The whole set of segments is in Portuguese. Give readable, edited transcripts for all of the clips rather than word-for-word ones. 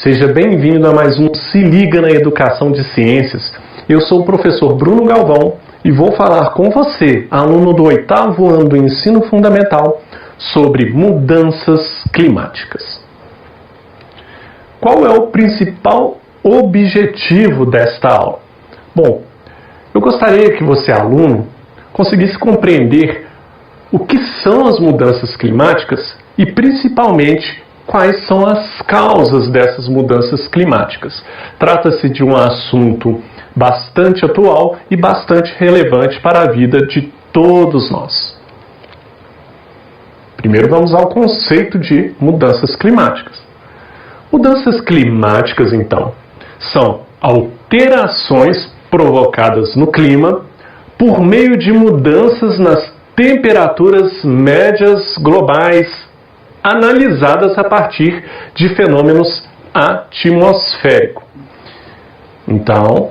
Seja bem-vindo a mais um Se Liga na Educação de Ciências. Eu sou o professor Bruno Galvão e vou falar com você, aluno do 8º ano do ensino fundamental, sobre mudanças climáticas. Qual é o principal objetivo desta aula? Bom, eu gostaria que você, aluno, conseguisse compreender o que são as mudanças climáticas e, principalmente, quais são as causas dessas mudanças climáticas. Trata-se de um assunto bastante atual e bastante relevante para a vida de todos nós. Primeiro vamos ao conceito de mudanças climáticas. Mudanças climáticas, então, são alterações provocadas no clima por meio de mudanças nas temperaturas médias globais analisadas a partir de fenômenos atmosféricos. Então,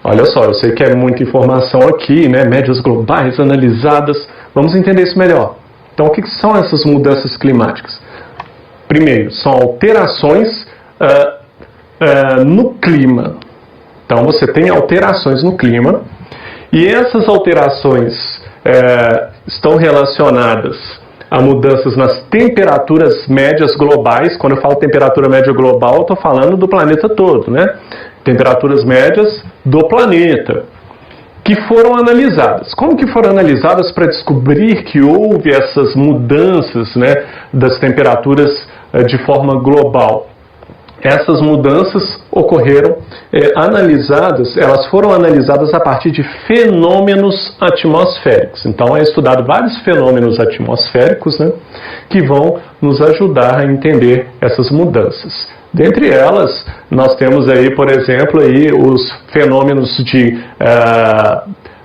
olha só, eu sei que é muita informação aqui, né? Médias globais analisadas. Vamos entender isso melhor. Então, o que são essas mudanças climáticas? Primeiro, são alterações no clima. Então, você tem alterações no clima e essas alterações estão relacionadas a mudanças nas temperaturas médias globais. Quando eu falo temperatura média global, eu estou falando do planeta todo, né? Temperaturas médias do planeta, que foram analisadas. Como que foram analisadas para descobrir que houve essas mudanças, né, das temperaturas de forma global? Essas mudanças ocorreram elas foram analisadas a partir de fenômenos atmosféricos. Então é estudado vários fenômenos atmosféricos, né, que vão nos ajudar a entender essas mudanças. Dentre elas, nós temos aí, por exemplo, aí os fenômenos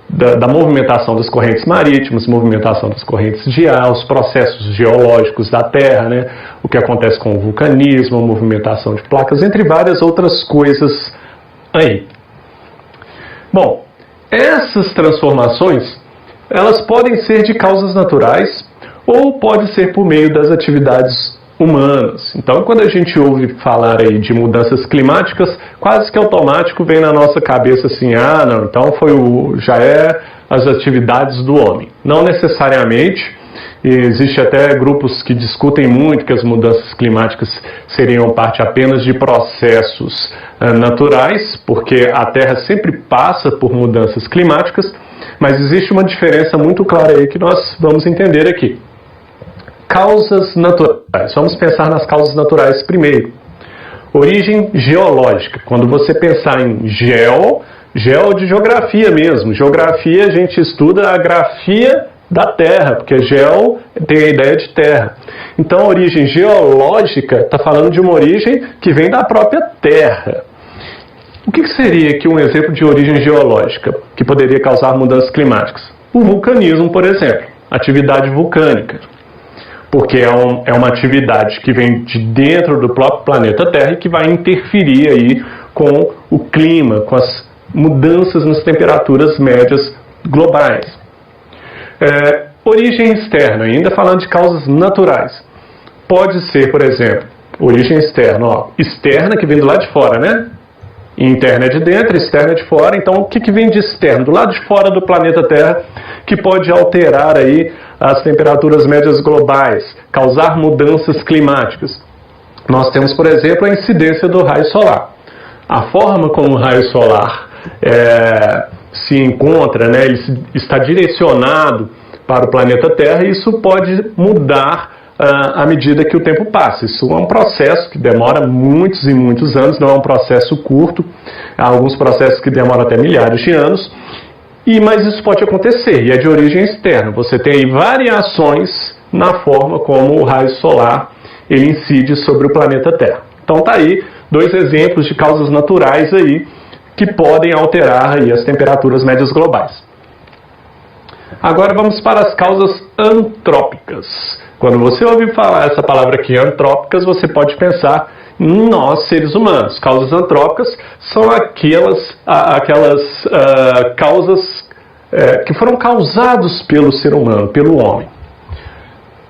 da movimentação das correntes marítimas, movimentação das correntes de ar, os processos geológicos da Terra, né? O que acontece com o vulcanismo, a movimentação de placas, entre várias outras coisas aí. Bom, essas transformações, elas podem ser de causas naturais ou pode ser por meio das atividades humanas. Então, quando a gente ouve falar aí de mudanças climáticas, quase que automático vem na nossa cabeça assim, não, então já é as atividades do homem. Não necessariamente. Existe até grupos que discutem muito que as mudanças climáticas seriam parte apenas de processos naturais, porque a Terra sempre passa por mudanças climáticas, mas existe uma diferença muito clara aí que nós vamos entender aqui. Causas naturais. Vamos pensar nas causas naturais primeiro. Origem geológica. Quando você pensar em geo de geografia mesmo. Geografia, a gente estuda a grafia da Terra, porque geo tem a ideia de terra. Então, a origem geológica está falando de uma origem que vem da própria Terra. O que seria aqui um exemplo de origem geológica que poderia causar mudanças climáticas? O vulcanismo, por exemplo. Atividade vulcânica. Porque é uma atividade que vem de dentro do próprio planeta Terra e que vai interferir aí com o clima, com as mudanças nas temperaturas médias globais. Origem externa, ainda falando de causas naturais. Pode ser, por exemplo, origem externa, externa que vem do lado de fora, né? Interna é de dentro, externa é de fora. Então, o que vem de externo? Do lado de fora do planeta Terra, que pode alterar aí as temperaturas médias globais, causar mudanças climáticas. Nós temos, por exemplo, a incidência do raio solar. A forma como o raio solar se encontra, né, ele está direcionado para o planeta Terra e isso pode mudar à medida que o tempo passa. Isso é um processo que demora muitos e muitos anos, não é um processo curto. Há alguns processos que demoram até milhares de anos. Mas isso pode acontecer e é de origem externa. Você tem variações na forma como o raio solar ele incide sobre o planeta Terra. Então tá aí 2 exemplos de causas naturais aí que podem alterar aí as temperaturas médias globais. Agora vamos para as causas antrópicas. Quando você ouvir falar essa palavra aqui, antrópicas, você pode pensar em nós, seres humanos. Causas antrópicas são aquelas causas que foram causadas pelo ser humano, pelo homem.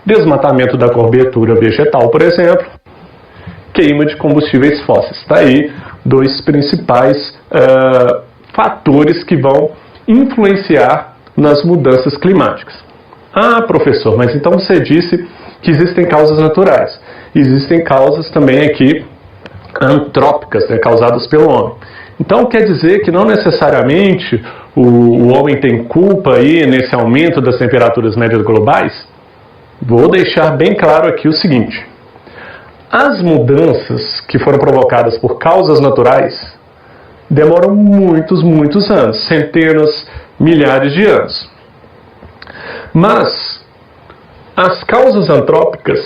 Desmatamento da cobertura vegetal, por exemplo. queima de combustíveis fósseis. Está aí dois principais fatores que vão influenciar nas mudanças climáticas. Ah, professor, mas então você disse que existem causas naturais. Existem causas também aqui antrópicas, né, causadas pelo homem. Então quer dizer que não necessariamente o homem tem culpa aí nesse aumento das temperaturas médias globais? Vou deixar bem claro aqui o seguinte: as mudanças que foram provocadas por causas naturais demoram muitos anos, centenas, milhares de anos. Mas as causas antrópicas,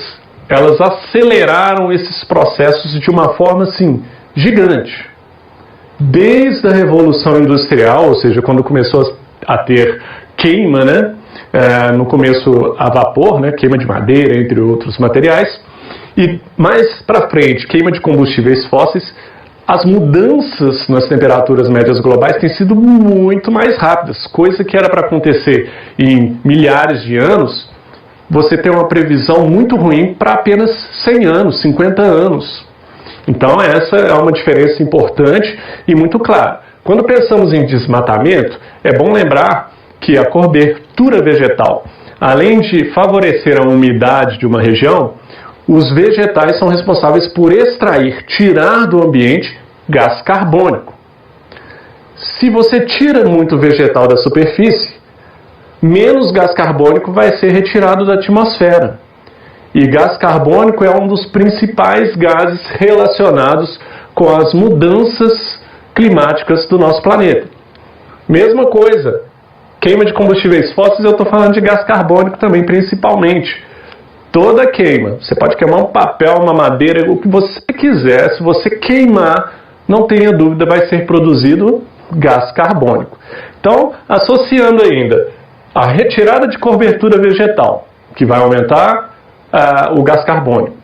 elas aceleraram esses processos de uma forma assim gigante. Desde a Revolução Industrial, ou seja, quando começou a ter queima, né? No começo a vapor, né? Queima de madeira, entre outros materiais, e mais para frente, queima de combustíveis fósseis, as mudanças nas temperaturas médias globais têm sido muito mais rápidas, coisa que era para acontecer em milhares de anos, você tem uma previsão muito ruim para apenas 100 anos, 50 anos. Então essa é uma diferença importante e muito clara. Quando pensamos em desmatamento, é bom lembrar que a cobertura vegetal, além de favorecer a umidade de uma região, os vegetais são responsáveis por extrair, tirar do ambiente gás carbônico. Se você tira muito vegetal da superfície, menos gás carbônico vai ser retirado da atmosfera. E gás carbônico é um dos principais gases relacionados com as mudanças climáticas do nosso planeta. Mesma coisa, queima de combustíveis fósseis, eu estou falando de gás carbônico também, principalmente. Toda queima, você pode queimar um papel, uma madeira, o que você quiser, se você queimar, não tenha dúvida, vai ser produzido gás carbônico. Então, associando ainda a retirada de cobertura vegetal, que vai aumentar o gás carbônico,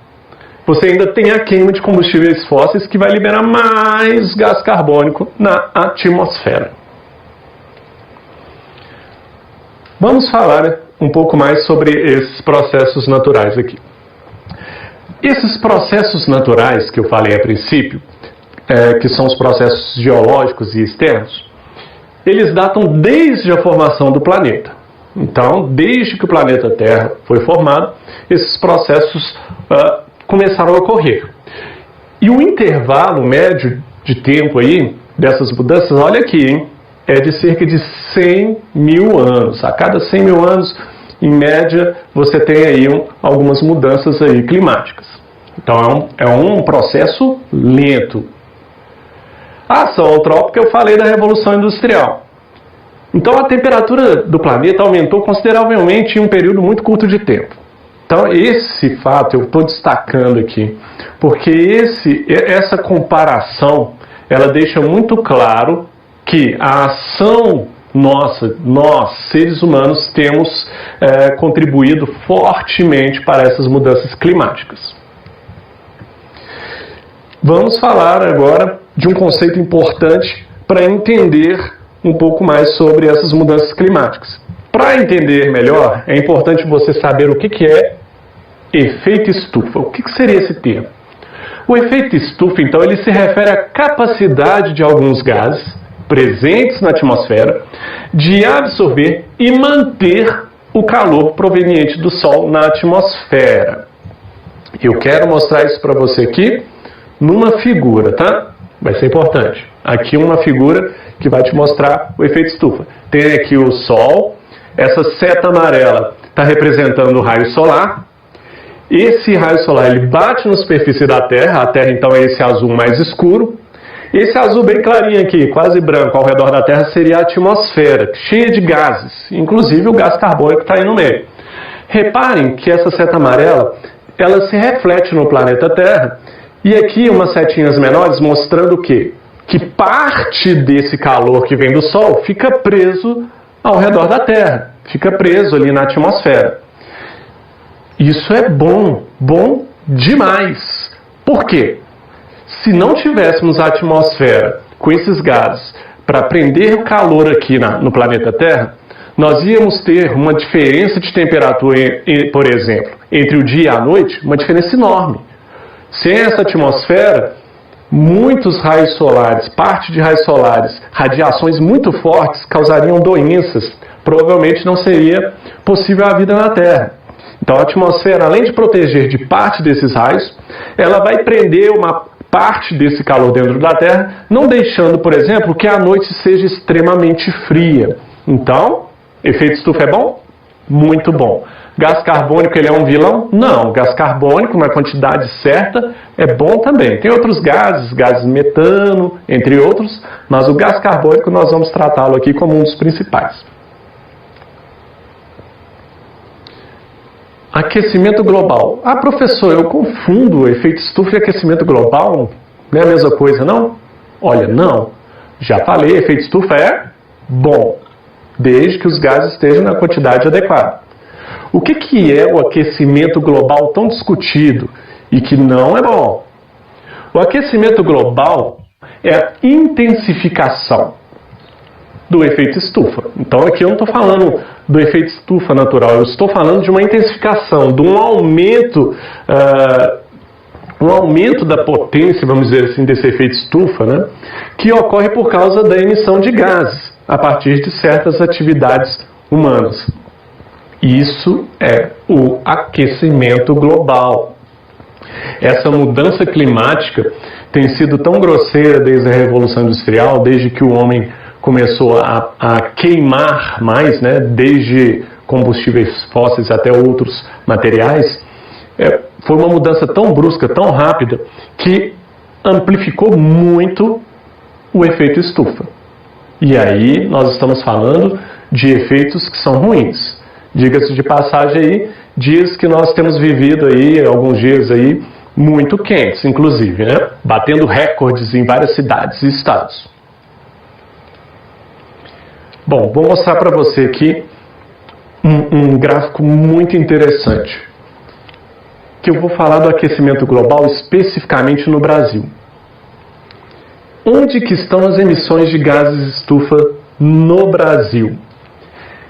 você ainda tem a queima de combustíveis fósseis, que vai liberar mais gás carbônico na atmosfera. Vamos falar um pouco mais sobre esses processos naturais aqui. Esses processos naturais que eu falei a princípio, que são os processos geológicos e externos, eles datam desde a formação do planeta. Então, desde que o planeta Terra foi formado, esses processos começaram a ocorrer. E o intervalo médio de tempo aí dessas mudanças, olha aqui, hein? É de cerca de 100 mil anos. A cada 100 mil anos, em média, você tem aí algumas mudanças aí climáticas. Então é um processo lento. A ação antrópica, eu falei da Revolução Industrial. Então a temperatura do planeta aumentou consideravelmente em um período muito curto de tempo. Então esse fato eu estou destacando aqui, porque essa comparação, ela deixa muito claro que a ação nós, seres humanos, temos contribuído fortemente para essas mudanças climáticas. Vamos falar agora de um conceito importante para entender um pouco mais sobre essas mudanças climáticas. Para entender melhor, é importante você saber o que é efeito estufa. O que seria esse termo? O efeito estufa, então, ele se refere à capacidade de alguns gases presentes na atmosfera de absorver e manter o calor proveniente do Sol na atmosfera. Eu quero mostrar isso para você aqui numa figura, tá? Vai ser importante. Aqui uma figura que vai te mostrar o efeito estufa. Tem aqui o Sol, essa seta amarela está representando o raio solar. Esse raio solar ele bate na superfície da Terra, a Terra então é esse azul mais escuro. Esse azul bem clarinho aqui, quase branco, ao redor da Terra, seria a atmosfera, cheia de gases, inclusive o gás carbônico está aí no meio. Reparem que essa seta amarela, ela se reflete no planeta Terra, e aqui umas setinhas menores mostrando o quê? Que parte desse calor que vem do Sol fica preso ao redor da Terra, fica preso ali na atmosfera. Isso é bom demais. Por quê? Se não tivéssemos a atmosfera com esses gases para prender o calor aqui no planeta Terra, nós íamos ter uma diferença de temperatura, por exemplo, entre o dia e a noite, uma diferença enorme. Sem essa atmosfera, muitos raios solares, parte de raios solares, radiações muito fortes causariam doenças. Provavelmente não seria possível a vida na Terra. Então a atmosfera, além de proteger de parte desses raios, ela vai prender uma parte desse calor dentro da Terra, não deixando, por exemplo, que a noite seja extremamente fria. Então, efeito estufa é bom? Muito bom. Gás carbônico, ele é um vilão? Não. Gás carbônico, na quantidade certa, é bom também. Tem outros gases, gases metano, entre outros, mas o gás carbônico nós vamos tratá-lo aqui como um dos principais. Aquecimento global. Ah, professor, eu confundo efeito estufa e aquecimento global. Não é a mesma coisa, não? Olha, não. Já falei, efeito estufa é bom, desde que os gases estejam na quantidade adequada. O que é o aquecimento global tão discutido e que não é bom? O aquecimento global é a intensificação do efeito estufa. Então aqui eu não estou falando do efeito estufa natural, eu estou falando de uma intensificação, de um aumento da potência, vamos dizer assim, desse efeito estufa, né, que ocorre por causa da emissão de gases a partir de certas atividades humanas. Isso é o aquecimento global. Essa mudança climática tem sido tão grosseira desde a Revolução Industrial, desde que o homem começou a queimar mais, né, desde combustíveis fósseis até outros materiais. Foi uma mudança tão brusca, tão rápida, que amplificou muito o efeito estufa. E aí nós estamos falando de efeitos que são ruins. Diga-se de passagem aí, dias que nós temos vivido aí, alguns dias aí, muito quentes, inclusive, né? Batendo recordes em várias cidades e estados. Bom, vou mostrar para você aqui um gráfico muito interessante, que eu vou falar do aquecimento global especificamente no Brasil. Onde que estão as emissões de gases estufa no Brasil?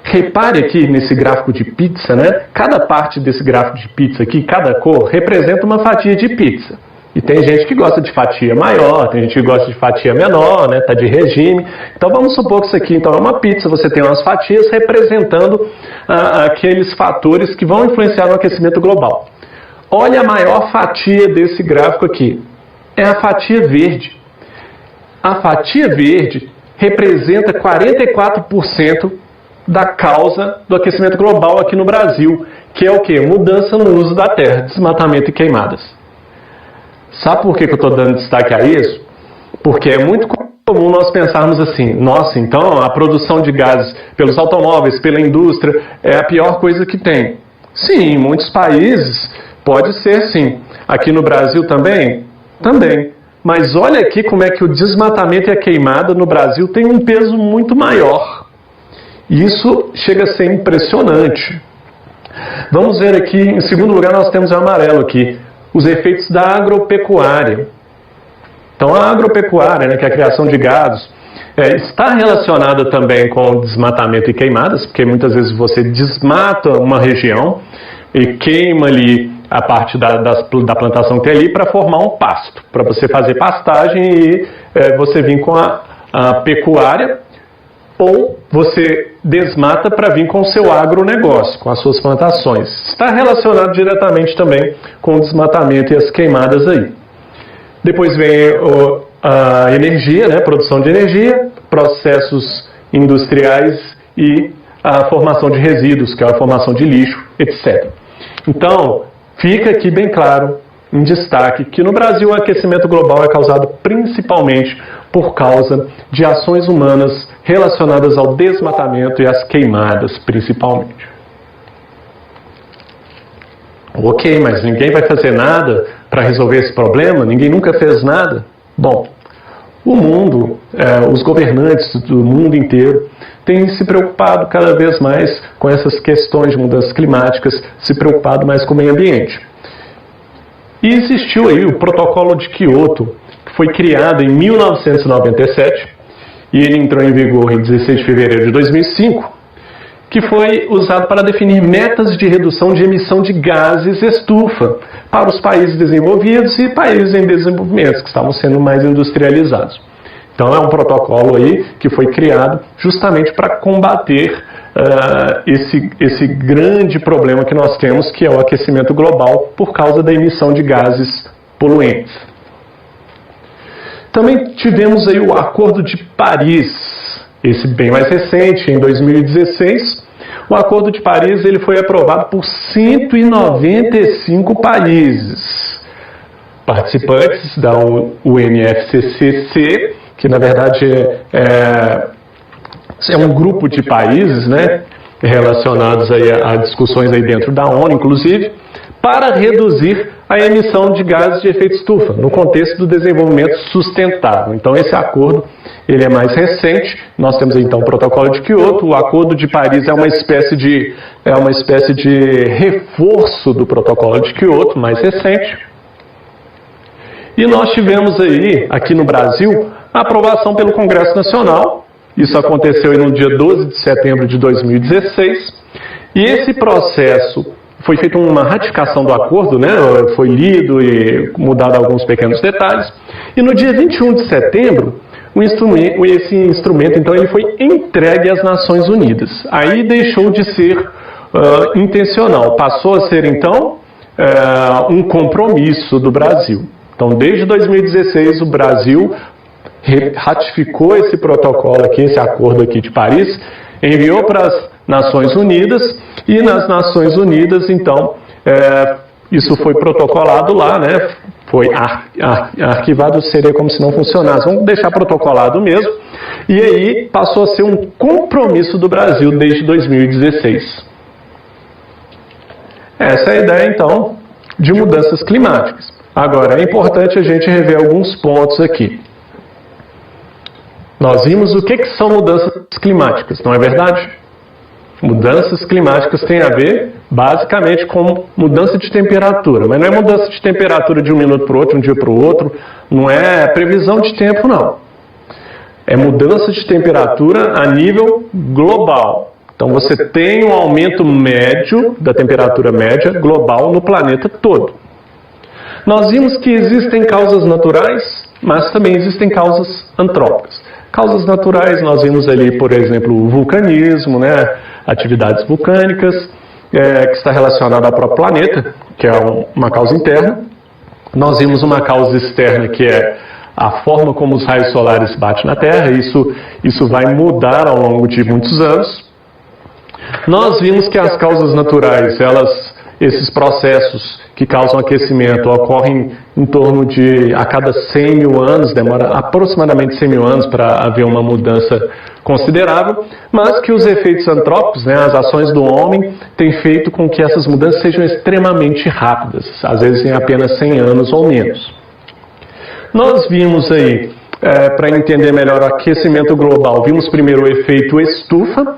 Repare aqui nesse gráfico de pizza, né? Cada parte desse gráfico de pizza aqui, cada cor, representa uma fatia de pizza. E tem gente que gosta de fatia maior, tem gente que gosta de fatia menor, né? Tá de regime. Então vamos supor que isso aqui então é uma pizza, você tem umas fatias representando aqueles fatores que vão influenciar no aquecimento global. Olha a maior fatia desse gráfico aqui. É a fatia verde. A fatia verde representa 44% da causa do aquecimento global aqui no Brasil, que é o quê? Mudança no uso da terra, desmatamento e queimadas. Sabe por que eu estou dando destaque a isso? Porque é muito comum nós pensarmos assim, nossa, então a produção de gases pelos automóveis, pela indústria, é a pior coisa que tem. Sim, em muitos países pode ser sim. Aqui no Brasil também? Também. Mas olha aqui como é que o desmatamento e a queimada no Brasil tem um peso muito maior. Isso chega a ser impressionante. Vamos ver aqui, em segundo lugar nós temos o amarelo aqui, os efeitos da agropecuária. Então a agropecuária, né, que é a criação de gados, está relacionada também com o desmatamento e queimadas, porque muitas vezes você desmata uma região e queima ali a parte da plantação que tem ali para formar um pasto, para você fazer pastagem e você vir com a pecuária, ou você desmata para vir com o seu agronegócio, com as suas plantações. Está relacionado diretamente também com o desmatamento e as queimadas aí. Depois vem a energia, né, produção de energia, processos industriais e a formação de resíduos, que é a formação de lixo, etc. Então, fica aqui bem claro, em destaque, que no Brasil o aquecimento global é causado principalmente por causa de ações humanas relacionadas ao desmatamento e às queimadas, principalmente. Ok, mas ninguém vai fazer nada para resolver esse problema? Ninguém nunca fez nada? Bom, o mundo, os governantes do mundo inteiro têm se preocupado cada vez mais com essas questões de mudanças climáticas, se preocupado mais com o meio ambiente. E existiu aí o Protocolo de Kyoto, que foi criado em 1997, e ele entrou em vigor em 16 de fevereiro de 2005, que foi usado para definir metas de redução de emissão de gases estufa para os países desenvolvidos e países em desenvolvimento, que estavam sendo mais industrializados. Então é um protocolo aí que foi criado justamente para combater esse grande problema que nós temos, que é o aquecimento global por causa da emissão de gases poluentes. Também tivemos aí o Acordo de Paris, esse bem mais recente, em 2016. O Acordo de Paris ele foi aprovado por 195 países participantes da UNFCCC, que na verdade é um grupo de países, né, relacionados aí a discussões aí dentro da ONU, inclusive, para reduzir a emissão de gases de efeito estufa, no contexto do desenvolvimento sustentável. Então esse acordo ele é mais recente. Nós temos então o Protocolo de Kyoto. O Acordo de Paris é uma espécie de reforço do Protocolo de Kyoto, mais recente. E nós tivemos aí, aqui no Brasil, a aprovação pelo Congresso Nacional. Isso aconteceu no dia 12 de setembro de 2016. E esse processo foi feita uma ratificação do acordo, né? Foi lido e mudado alguns pequenos detalhes. E no dia 21 de setembro, esse instrumento então, ele foi entregue às Nações Unidas. Aí deixou de ser intencional, passou a ser então um compromisso do Brasil. Então, desde 2016, o Brasil ratificou esse protocolo aqui, esse acordo aqui de Paris, enviou para as Nações Unidas, e nas Nações Unidas, então, isso foi protocolado lá, né? Foi arquivado, seria como se não funcionasse. Vamos deixar protocolado mesmo. E aí passou a ser um compromisso do Brasil desde 2016. Essa é a ideia, então, de mudanças climáticas. Agora, é importante a gente rever alguns pontos aqui. Nós vimos o que são mudanças climáticas, não é verdade? Mudanças climáticas têm a ver, basicamente, com mudança de temperatura. Mas não é mudança de temperatura de um minuto para o outro, um dia para o outro. Não é previsão de tempo, não. É mudança de temperatura a nível global. Então, você tem um aumento médio da temperatura média global no planeta todo. Nós vimos que existem causas naturais, mas também existem causas antrópicas. Causas naturais, nós vimos ali, por exemplo, o vulcanismo, né? Atividades vulcânicas, que está relacionada ao próprio planeta, que é uma causa interna. Nós vimos uma causa externa, que é a forma como os raios solares batem na Terra. Isso vai mudar ao longo de muitos anos. Nós vimos que as causas naturais, esses processos que causam aquecimento ocorrem em torno de, a cada 100 mil anos, demora aproximadamente 100 mil anos para haver uma mudança considerável, mas que os efeitos antrópicos, né, as ações do homem, têm feito com que essas mudanças sejam extremamente rápidas, às vezes em apenas 100 anos ou menos. Nós vimos aí, para entender melhor o aquecimento global, vimos primeiro o efeito estufa,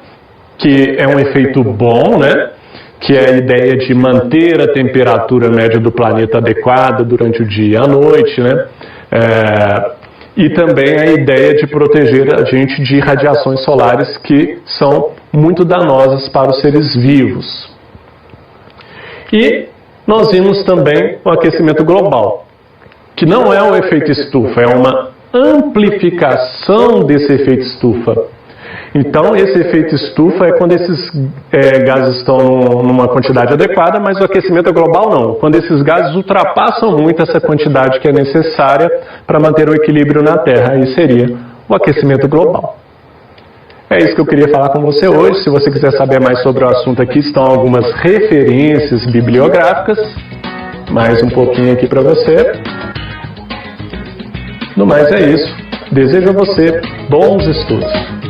que é um efeito bom, né? Que é a ideia de manter a temperatura média do planeta adequada durante o dia e a noite, né? E também a ideia de proteger a gente de radiações solares que são muito danosas para os seres vivos. E nós vimos também o aquecimento global, que não é o efeito estufa, é uma amplificação desse efeito estufa. Então, esse efeito estufa é quando esses gases estão numa quantidade adequada, mas o aquecimento global não. Quando esses gases ultrapassam muito essa quantidade que é necessária para manter o equilíbrio na Terra, aí seria o aquecimento global. É isso que eu queria falar com você hoje. Se você quiser saber mais sobre o assunto, aqui estão algumas referências bibliográficas. Mais um pouquinho aqui para você. No mais é isso. Desejo a você bons estudos.